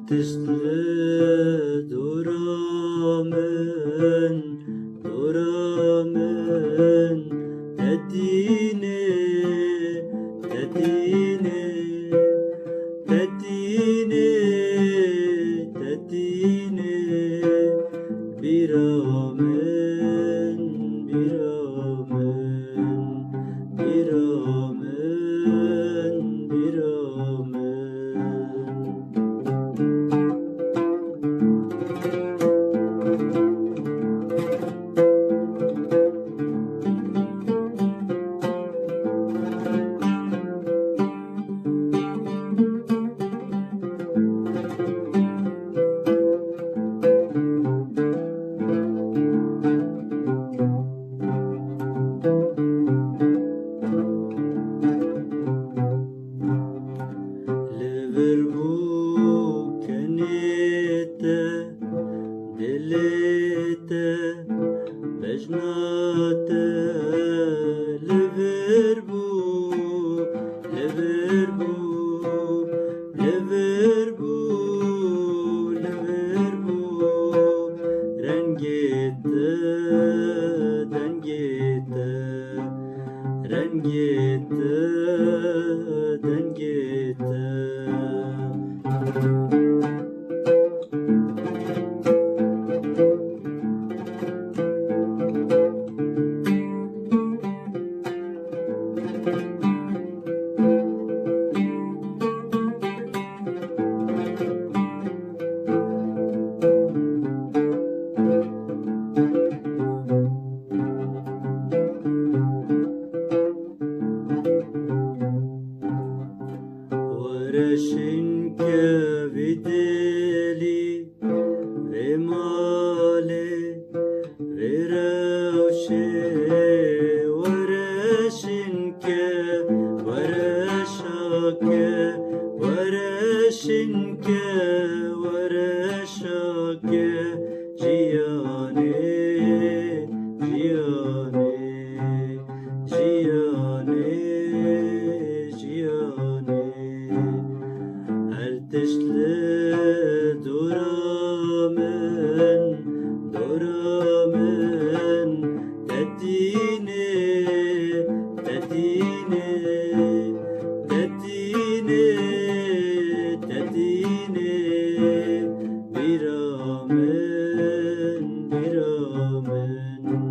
Artistli duramın, duramın dediğini, dediğini, dediğini, dediğini bir amen, bir amen, bir amen, bir amen. Liverpool kenite delete bejnate Liverpool Liverpool Liverpool Liverpool rengite dengite rengite dengite. ورشنك بدلي رمالي وروشي ورشنك ورشاك ورشنك ورشاك جياني جياني جياني جياني Artistli duramın, duramın dediğini, dediğini, dediğini, dediğini bir amen, bir amen.